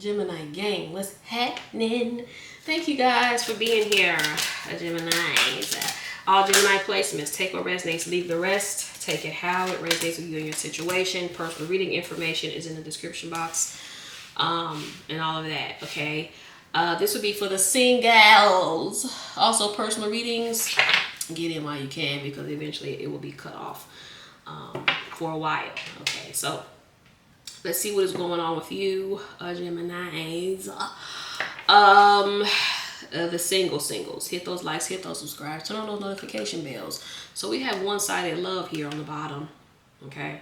Gemini gang, what's happening? Thank you guys for being here, Geminis. All Gemini placements, take what resonates, leave the rest. Take it how it resonates with you and your situation. Personal reading information is in the description box, and all of that, okay? This would be for the singles. Also, personal readings, get in while you can because eventually it will be cut off for a while, okay? So let's see what is going on with you, Geminis. The singles. Hit those likes, hit those subscribes, turn on those notification bells. So we have one-sided love here on the bottom, okay?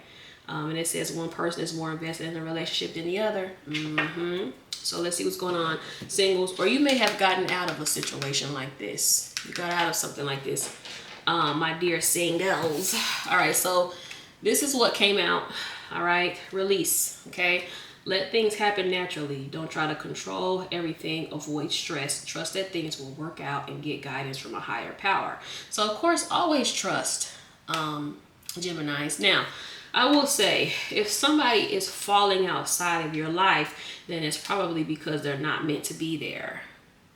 And it says one person is more invested in a relationship than the other. So let's see what's going on, singles. Or you may have gotten out of a situation like this. You got out of something like this, my dear singles. All right, so this is what came out. All right, release, okay? Let things happen naturally. Don't try to control everything. Avoid stress. Trust that things will work out and get guidance from a higher power. So, of course, always trust, Geminis. Now, I will say, if somebody is falling outside of your life, then it's probably because they're not meant to be there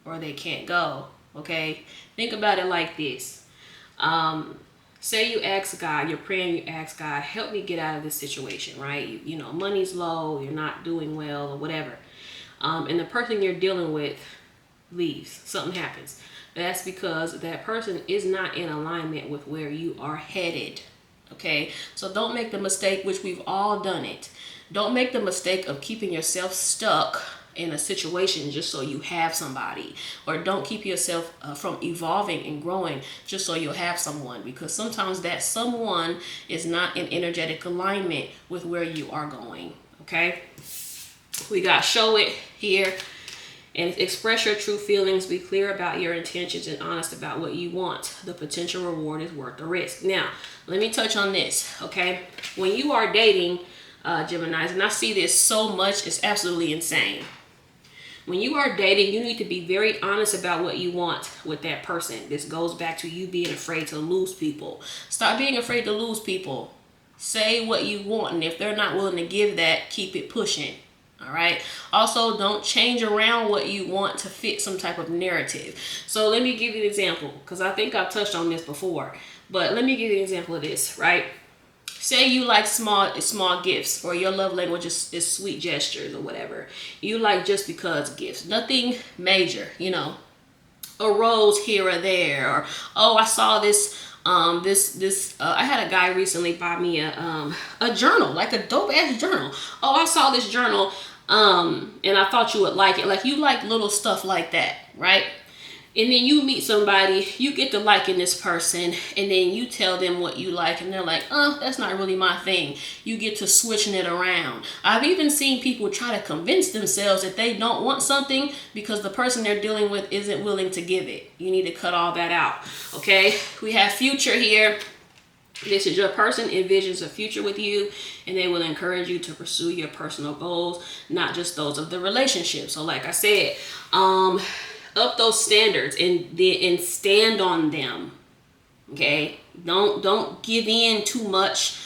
or they can't go, okay? Think about it like this. Say you ask God, you're praying, you ask God, help me get out of this situation, right? You know, money's low, you're not doing well or whatever. And the person you're dealing with leaves, something happens. That's because that person is not in alignment with where you are headed, okay? So don't make the mistake, which we've all done it. Don't make the mistake of keeping yourself stuck in a situation just so you have somebody, or don't keep yourself from evolving and growing just so you'll have someone, because sometimes that someone is not in energetic alignment with where you are going, okay? We got show it here and express your true feelings. Be clear about your intentions and honest about what you want. The potential reward is worth the risk. Now, let me touch on this, okay? When you are dating, Geminis, and I see this so much, it's absolutely insane. When you are dating, you need to be very honest about what you want with that person. This goes back to you being afraid to lose people. Stop being afraid to lose people. Say what you want, and if they're not willing to give that, keep it pushing. All right. Also, don't change around what you want to fit some type of narrative. So let me give you an example, because I think I've touched on this before. But let me give you an example of this, right? Say you like small gifts, or your love language is sweet gestures or whatever. You like just because gifts, nothing major, you know, a rose here or there, or oh, I saw this. I had a guy recently buy me a journal, like a dope ass journal. Oh, I saw this journal, and I thought you would like it. Like, you like little stuff like that, right? And then you meet somebody, you get to liking this person, and then you tell them what you like, and they're like, oh, that's not really my thing. You get to switching it around. I've even seen people try to convince themselves that they don't want something because the person they're dealing with isn't willing to give it. You need to cut all that out, okay? We have future here. This is your person envisions a future with you, and they will encourage you to pursue your personal goals, not just those of the relationship. So like I said, up those standards and stand on them, okay? Don't give in too much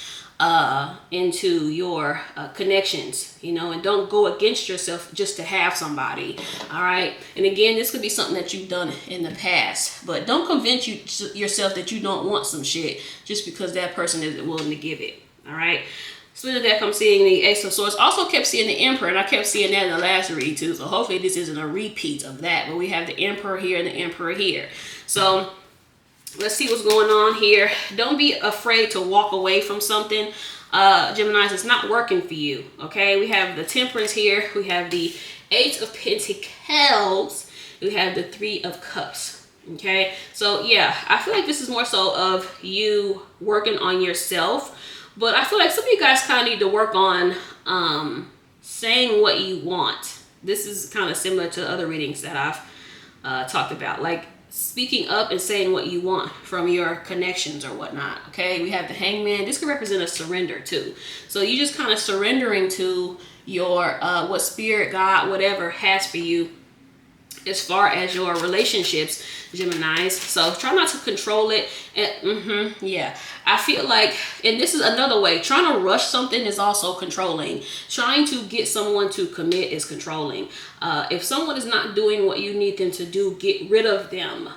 into your connections, you know, and don't go against yourself just to have somebody. All right. And again, this could be something that you've done in the past, but don't convince yourself that you don't want some shit just because that person isn't willing to give it. All right. So with that, I'm seeing the Ace of Swords. Also kept seeing the Emperor, and I kept seeing that in the last read too. So hopefully this isn't a repeat of that. But we have the Emperor here and the Emperor here. So let's see what's going on here. Don't be afraid to walk away from something. Geminis, it's not working for you, okay? We have the Temperance here. We have the Eight of Pentacles. We have the Three of Cups, okay? So yeah, I feel like this is more so of you working on yourself. But I feel like some of you guys kind of need to work on saying what you want. This is kind of similar to other readings that I've talked about. Like speaking up and saying what you want from your connections or whatnot. Okay, we have the Hangman. This could represent a surrender too. So you just kind of surrendering to your what spirit, God, whatever has for you. as far as your relationships, Geminis. So try not to control it. And yeah, I feel like, and this is another way, trying to rush something is also controlling. Trying to get someone to commit is controlling. If someone is not doing what you need them to do, get rid of them.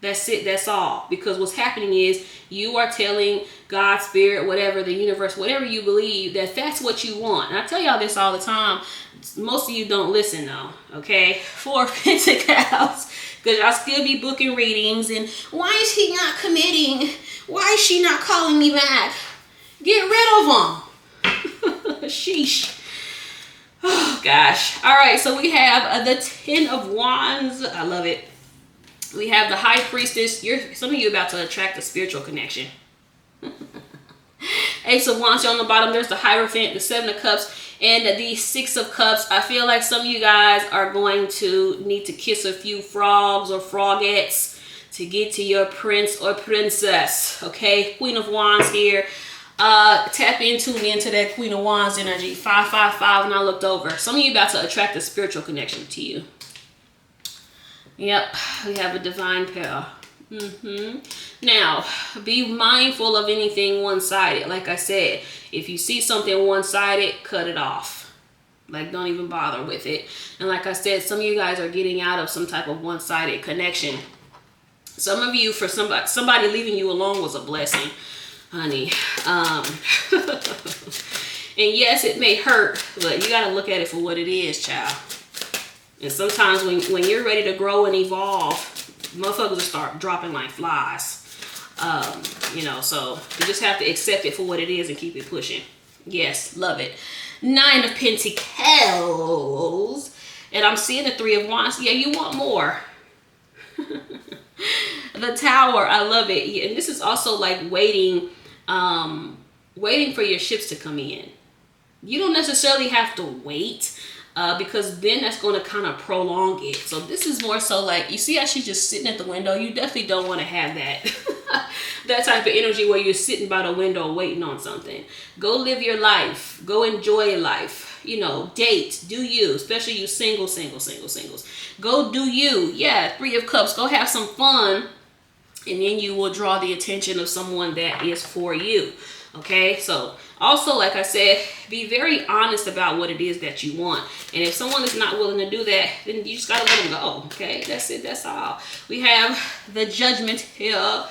That's it. That's all. Because what's happening is you are telling God, Spirit, whatever, the universe, whatever you believe, that that's what you want. And I tell y'all this all the time. Most of you don't listen though. Okay. 4 of Pentacles. Because y'all still be booking readings. And why is he not committing? Why is she not calling me back? Get rid of them. Sheesh. Oh, gosh. All right. So we have the 10 of Wands. I love it. We have the High Priestess. Some of you about to attract a spiritual connection. Ace of Wands on the bottom. There's the Hierophant, the 7 of Cups, and the 6 of Cups. I feel like some of you guys are going to need to kiss a few frogs or frogettes to get to your prince or princess. Okay, Queen of Wands here. Tap in, tune into that Queen of Wands energy. 555, and I looked over. Some of you about to attract a spiritual connection to you. Yep, we have a divine pair. Now, be mindful of anything one-sided. Like I said, if you see something one-sided, cut it off. Like, don't even bother with it. And like I said, some of you guys are getting out of some type of one-sided connection. Some of you, for somebody leaving you alone was a blessing, honey. And yes, it may hurt, but you got to look at it for what it is, child. And sometimes when you're ready to grow and evolve, motherfuckers will start dropping like flies. You know, so you just have to accept it for what it is and keep it pushing. Yes, love it. 9 of Pentacles. And I'm seeing the 3 of Wands. Yeah, you want more. The Tower, I love it. Yeah, and this is also like waiting for your ships to come in. You don't necessarily have to wait. Because then that's going to kind of prolong it. So this is more so like, you see how she's just sitting at the window? You definitely don't want to have that. That type of energy where you're sitting by the window waiting on something. Go live your life. Go enjoy life. You know, date. Do you. Especially you singles. Go do you. Yeah, 3 of Cups. Go have some fun. And then you will draw the attention of someone that is for you. Okay, so also, like I said, be very honest about what it is that you want. And if someone is not willing to do that, then you just got to let them go. Okay, that's it. That's all. We have the Judgment here.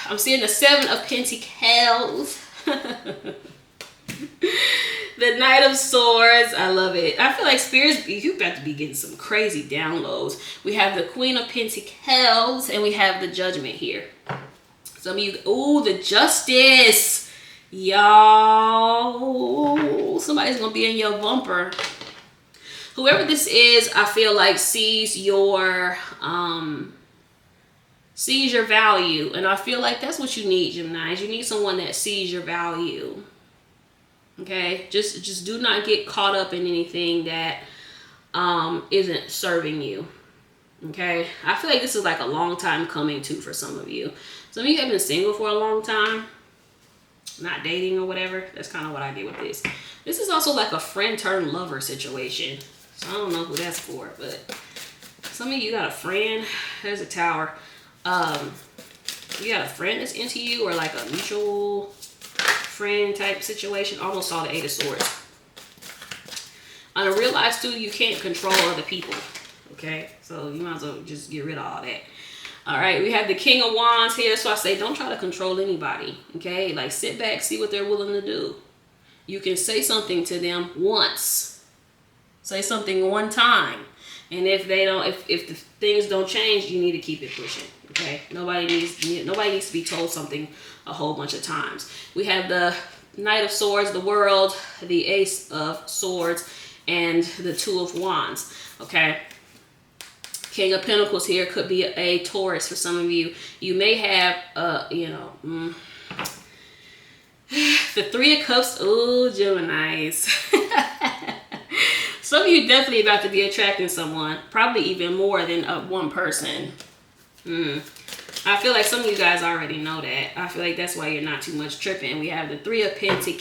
I'm seeing the 7 of Pentacles. The Knight of Swords. I love it. I feel like spirits, you about to be getting some crazy downloads. We have the Queen of Pentacles and we have the Judgment here. Some of you, ooh, the Justice. Y'all, somebody's going to be in your bumper. Whoever this is, I feel like sees your value. And I feel like that's what you need, Gemini. You need someone that sees your value. Okay? Just do not get caught up in anything that isn't serving you. Okay? I feel like this is like a long time coming too for some of you. Some of you have been single for a long time, not dating or whatever. That's kind of what I get with this. This is also like a friend turned lover situation. So I don't know who that's for, but some of you got a friend. There's a Tower. You got a friend that's into you or like a mutual friend type situation. Almost saw the 8 of Swords. And I realize too, you can't control other people. Okay, so you might as well just get rid of all that. All right, we have the King of Wands here. So I say, don't try to control anybody. Okay, like sit back, see what they're willing to do. You can say something to them once. Say something one time. And if they don't, if the things don't change, you need to keep it pushing. Okay, nobody needs to be told something a whole bunch of times. We have the Knight of Swords, the World, the Ace of Swords, and the 2 of Wands. Okay. King of Pentacles here could be a Taurus for some of you. You may have, the 3 of Cups. Ooh, Geminis. Some of you definitely about to be attracting someone. Probably even more than one person. I feel like some of you guys already know that. I feel like that's why you're not too much tripping. We have the Three of Pentacles,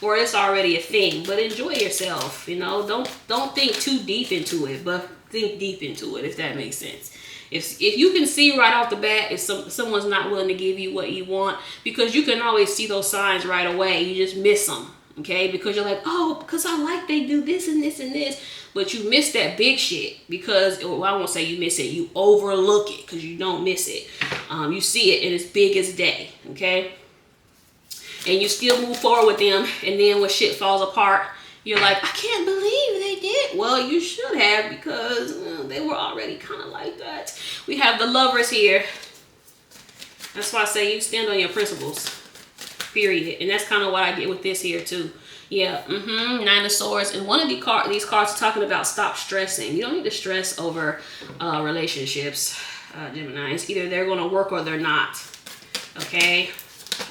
or it's already a thing. But enjoy yourself, you know. Don't think too deep into it, but think deep into it, if that makes sense. If you can see right off the bat if someone's not willing to give you what you want, because you can always see those signs right away. You just miss them, okay? Because you're like, oh, because I like they do this and this and this. But you miss that big shit because, well, I won't say you miss it. You overlook it because you don't miss it. You see it in its biggest day, okay? And you still move forward with them. And then when shit falls apart, you're like, I can't believe they did. Well, you should have, because they were already kind of like that. We have the Lovers here. That's why I say you stand on your principles, period. And that's kind of what I get with this here too. Yeah, Nine of Swords. And one of these cards are talking about stop stressing. You don't need to stress over relationships, Geminis. Either they're going to work or they're not. Okay?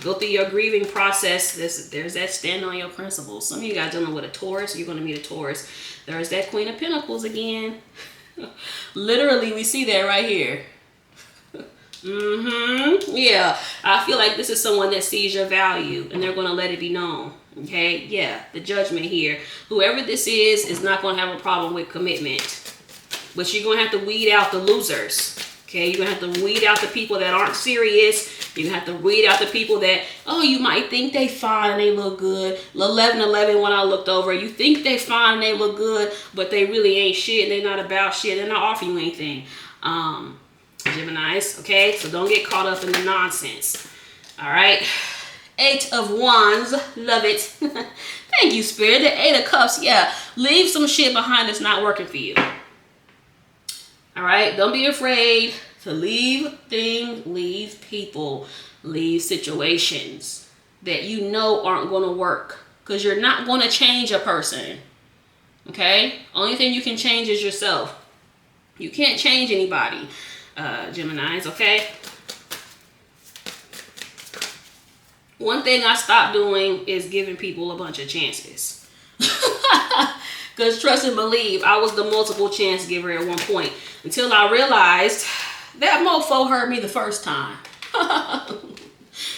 Go through your grieving process. There's that stand on your principles. Some of you guys dealing with a Taurus. You're going to meet a Taurus. There's that Queen of Pentacles again. Literally, we see that right here. Yeah, I feel like this is someone that sees your value and they're going to let it be known. Okay, yeah, the Judgment here. Whoever this is not going to have a problem with commitment. But you're going to have to weed out the losers. Okay, you're going to have to weed out the people that aren't serious. You're going to have to weed out the people that, oh, you might think they fine and they look good. 11-11 when I looked over, you think they fine and they look good, but they really ain't shit and they're not about shit. They're not offering you anything. Geminis, okay? So don't get caught up in the nonsense. All right? 8 of Wands. Love it. Thank you, Spirit. The 8 of Cups. Yeah. Leave some shit behind that's not working for you. All right? Don't be afraid to leave things, leave people, leave situations that you know aren't going to work. Because you're not going to change a person. Okay? Only thing you can change is yourself. You can't change anybody, Geminis, okay? One thing I stopped doing is giving people a bunch of chances. Because trust and believe, I was the multiple chance giver at one point. Until I realized that mofo hurt me the first time.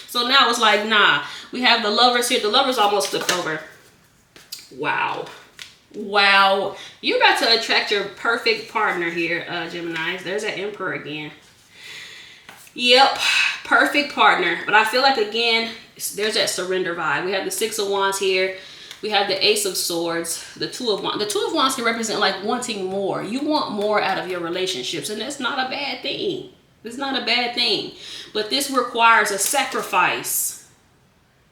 So now it's like, nah. We have the Lovers here. The Lovers almost flipped over. Wow. Wow. You're about to attract your perfect partner here, Geminis. There's that Emperor again. Yep. Perfect partner. But I feel like, again, there's that surrender vibe. We have the 6 of Wands here. We have the Ace of Swords. The 2 of Wands. The 2 of Wands can represent like wanting more. You want more out of your relationships. And that's not a bad thing. It's not a bad thing. But this requires a sacrifice.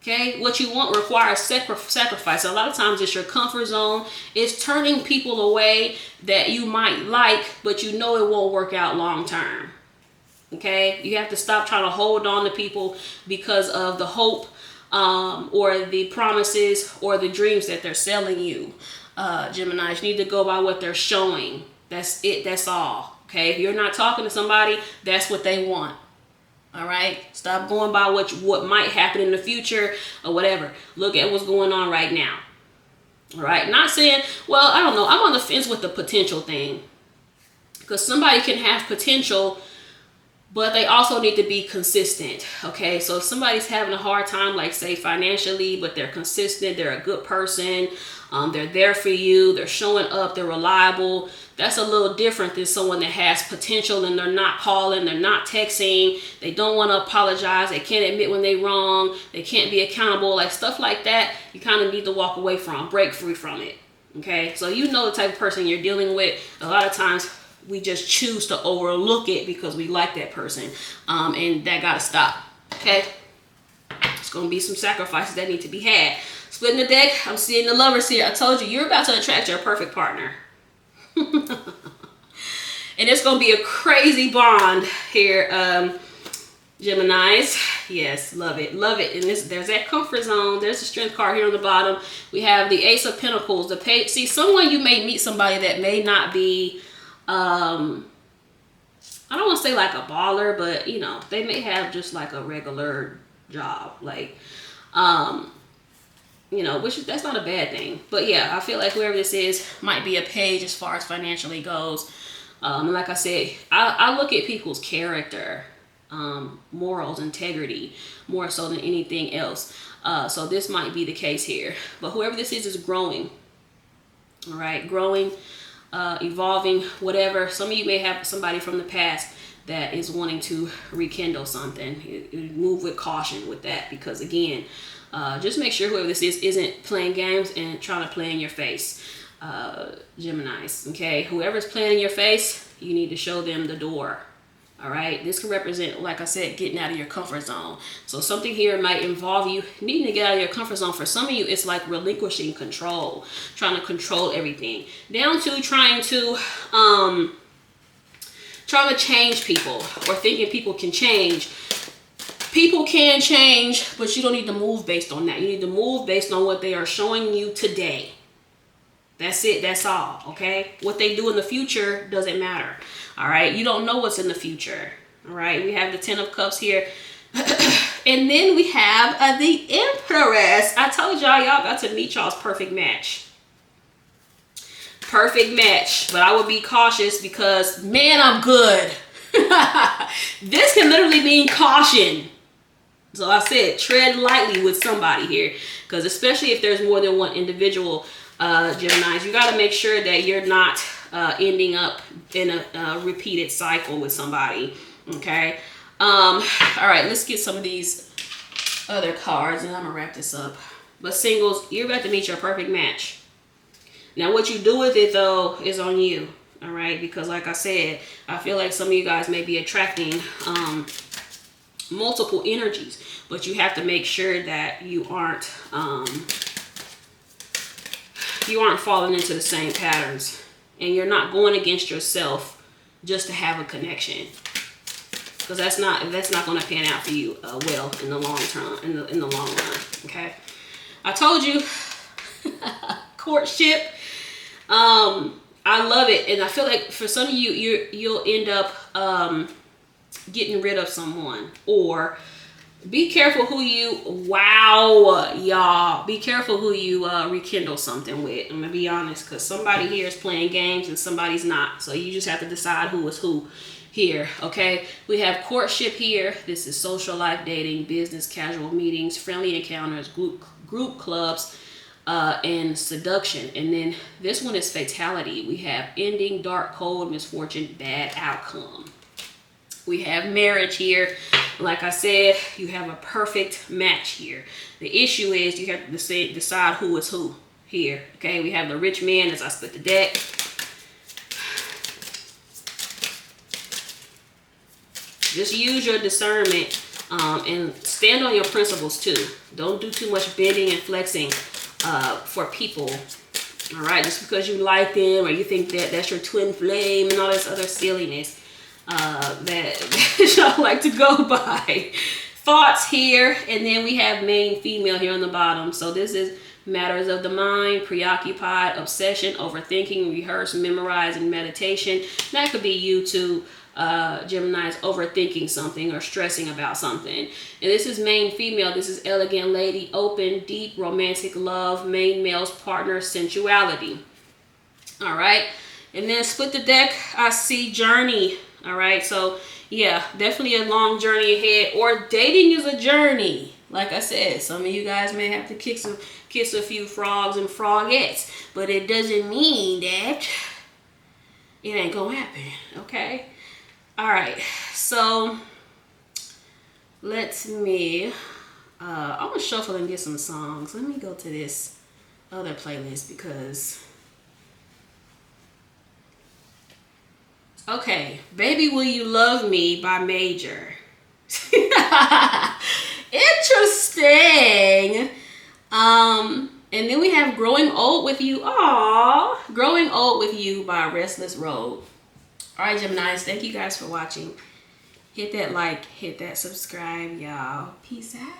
Okay? What you want requires sacrifice. A lot of times it's your comfort zone. It's turning people away that you might like, but you know it won't work out long term. Okay? You have to stop trying to hold on to people because of the hope or the promises or the dreams that they're selling you. Gemini, you need to go by what they're showing. That's it. That's all. Okay? If you're not talking to somebody, that's what they want. All right? Stop going by what might happen in the future or whatever. Look at what's going on right now. All right? Not saying, well, I don't know. I'm on the fence with the potential thing. Because somebody can have potential, but they also need to be consistent. Okay? So if somebody's having a hard time, like say financially, but they're consistent, they're a good person, they're there for you, they're showing up, they're reliable. That's a little different than someone that has potential and they're not calling, they're not texting, they don't want to apologize, they can't admit when they're wrong, they can't be accountable, like stuff like that. You kind of need to walk away from, break free from it. Okay, so you know the type of person you're dealing with. A lot of times we just choose to overlook it because we like that person, and that gotta stop. Okay, it's gonna be some sacrifices that need to be had. Splitting the deck, I'm seeing the Lovers here. I told you, you're about to attract your perfect partner. And it's going to be a crazy bond here, Geminis. Yes, love it. Love it. And there's that comfort zone. There's the Strength card here on the bottom. We have the Ace of Pentacles. The page. See, you may meet somebody that may not be, I don't want to say like a baller, but, you know, they may have just like a regular job. Like, you know, that's not a bad thing. But yeah, I feel like whoever this is might be a page as far as financially goes. And like I said, I look at people's character, morals, integrity, more so than anything else. So this might be the case here. But whoever this is growing. All right, growing, evolving, whatever. Some of you may have somebody from the past that is wanting to rekindle something. Move with caution with that, because again, just make sure whoever this is isn't playing games and trying to play in your face. Geminis, okay? Whoever's playing in your face, you need to show them the door. All right, this can represent, like I said, getting out of your comfort zone. So something here might involve you needing to get out of your comfort zone. For some of you, it's like relinquishing control, trying to control everything, down to trying to change people, or thinking people can change. People can change, but you don't need to move based on that. You need to move based on what they are showing you today. That's it. That's all. Okay. What they do in the future doesn't matter. All right. You don't know what's in the future. All right. We have the 10 of Cups here. And then we have the Empress. I told y'all about to meet y'all's perfect match. Perfect match. But I would be cautious because, man, I'm good. This can literally mean caution. So I said, tread lightly with somebody here. Because especially if there's more than one individual, Geminis, you got to make sure that you're not ending up in a repeated cycle with somebody. Okay. All right, let's get some of these other cards and I'm gonna wrap this up. But singles, you're about to meet your perfect match. Now what you do with it though is on you. All right, because like I said, I feel like some of you guys may be attracting multiple energies, but you have to make sure that you aren't falling into the same patterns, and you're not going against yourself just to have a connection, because that's not going to pan out for you well in the long term, in the long run. Okay, I told you. Courtship, I love it, and I feel like for some of you, you'll end up getting rid of someone, or be careful who you, y'all, be careful who you rekindle something with. I'm gonna be honest, because somebody here is playing games and somebody's not. So you just have to decide who is who here, okay? We have courtship here. This is social life, dating, business, casual meetings, friendly encounters, group clubs, and seduction. And then this one is fatality. We have ending, dark, cold, misfortune, bad outcome. We have marriage here. Like I said, you have a perfect match here. The issue is you have to decide who is who here. Okay, we have the rich man as I split the deck. Just use your discernment and stand on your principles too. Don't do too much bending and flexing for people. All right, just because you like them or you think that that's your twin flame and all this other silliness that y'all like to go by. Thoughts here, and then we have main female here on the bottom. So this is matters of the mind, preoccupied, obsession, overthinking, rehearse, memorize, and meditation. That could be you too, Geminis, overthinking something or stressing about something. And this is main female. This is elegant lady, open, deep, romantic love, main male's partner, sensuality. All right, and then split the deck. I see journey. All right, so yeah, definitely a long journey ahead, or dating is a journey. Like I said, some of you guys may have to kiss a few frogs and frogettes, but it doesn't mean that it ain't gonna happen, okay? All right, so I'm gonna shuffle and get some songs. Let me go to this other playlist because, okay, Baby Will You Love Me by Major. Interesting. And then we have Growing Old With You. Aww. Growing Old With You by Restless Road. Alright, Geminis, thank you guys for watching. Hit that like, hit that subscribe, y'all. Peace out.